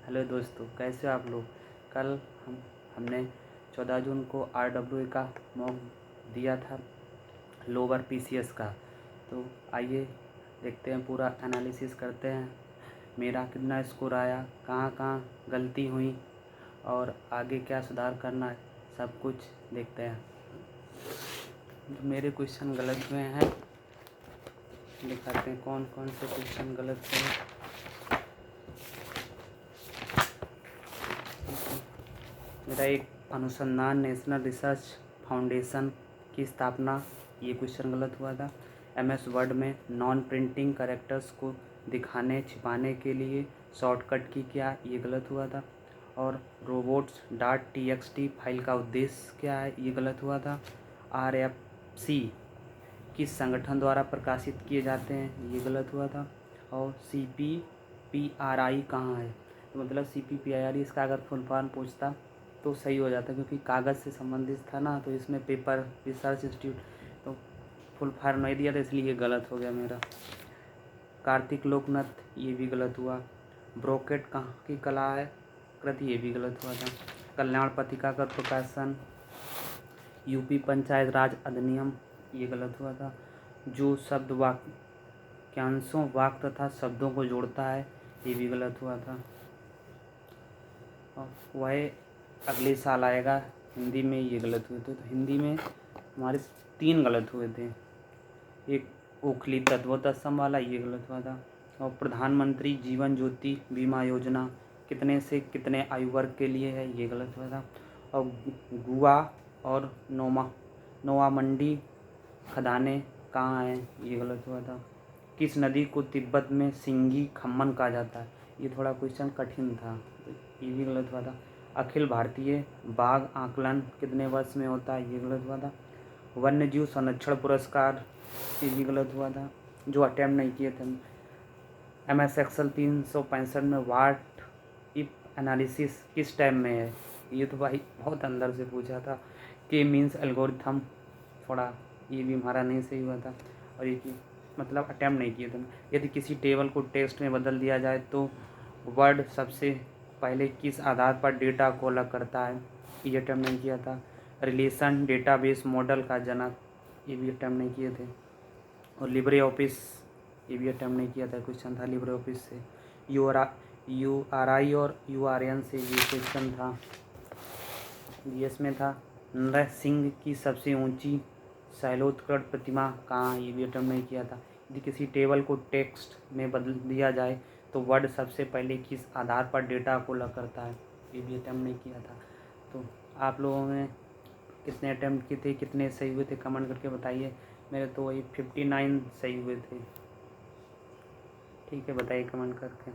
Hello दोस्तों, कैसे हो आप लोग। कल हमने 14 जून को RWA का मॉक दिया था, लोअर PCS का। तो आइए देखते हैं, पूरा एनालिसिस करते हैं, मेरा कितना स्कोर आया, कहाँ कहाँ गलती हुई और आगे क्या सुधार करना है, सब कुछ देखते हैं। जो मेरे क्वेश्चन गलत हुए हैं दिखाते हैं कौन कौन से क्वेश्चन गलत हुए। मेरा एक अनुसंधान नेशनल रिसर्च फाउंडेशन की स्थापना, ये क्वेश्चन गलत हुआ था। MS वर्ड में नॉन प्रिंटिंग कैरेक्टर्स को दिखाने छिपाने के लिए शॉर्टकट की क्या, ये गलत हुआ था। और रोबोट्स .txt फाइल का उद्देश्य क्या है, ये गलत हुआ था। RFC किस संगठन द्वारा प्रकाशित किए जाते हैं, ये गलत हुआ था। और CPPRI कहाँ है, तो मतलब CPPRI इसका अगर फुल फॉर्म पूछता तो सही हो जाता, क्योंकि कागज़ से संबंधित था ना, तो इसमें पेपर रिसर्च इंस्टीट्यूट, तो फुल फॉर्म नहीं दिया था, इसलिए ये गलत हो गया मेरा। कार्तिक लोकनाथ, ये भी गलत हुआ। ब्रोकेट कहाँ की कला है कृति, ये भी गलत हुआ था। कल्याण पत्रिका का प्रकाशन, UP पंचायत राज अधिनियम, ये गलत हुआ था। जो शब्द वाक्यांशों वाक्य तथा शब्दों को जोड़ता है, ये भी गलत हुआ था। और वह अगले साल आएगा, हिंदी में ये गलत हुए थे। तो हिंदी में हमारे 3 गलत हुए थे। एक ओखली तत्वोत्तम वाला, ये गलत हुआ था। और प्रधानमंत्री जीवन ज्योति बीमा योजना कितने से कितने आयु वर्ग के लिए है, ये गलत हुआ था। और गुआ और नोवामंडी खदानें कहाँ हैं, ये गलत हुआ था। किस नदी को तिब्बत में सिंगी खम्मन कहा जाता है, ये थोड़ा क्वेश्चन कठिन था, ये भी गलत हुआ था। अखिल भारतीय बाघ आकलन कितने वर्ष में होता है, ये गलत हुआ था। वन्य जीव संरक्षण पुरस्कार, ये भी गलत हुआ था, जो अटैम्प्ट नहीं किए थे। MS Excel 365 में व्हाट इफ एनालिसिस किस टाइम में है, ये तो भाई बहुत अंदर से पूछा था। के मीन्स एल्गोरिथम, थोड़ा ये भी हमारा नहीं सही हुआ था। और ये मतलब अटैम्प्ट नहीं किए थे। यदि किसी टेबल को टेक्स्ट में बदल दिया जाए तो वर्ड सबसे पहले किस आधार पर डेटा को अलग करता है, ये अटैम्प्ट नहीं किया था। रिलेशन डेटाबेस मॉडल का जनक, ये भी अटैम्प्ट नहीं किए थे। और लिब्रे ऑफिस, ये भी अटैम्प्ट नहीं किया था, क्वेश्चन था लिब्रे ऑफिस से। URI और URN से ये क्वेश्चन था, GS में था। नरसिंह सिंह की सबसे ऊंची शैलोत्कट प्रतिमा कहाँ, ये भी अटैम्प्ट नहीं किया था। यदि किसी टेबल को टेक्स्ट में बदल दिया जाए तो वर्ड सबसे पहले किस आधार पर डेटा को अलग करता है, ये भी अटैम्प्ट नहीं किया था। तो आप लोगों ने कितने अटैम्प्ट किए थे, कितने सही हुए थे, कमेंट करके बताइए। मेरे तो वही 59 सही हुए थे। ठीक है, बताइए कमेंट करके।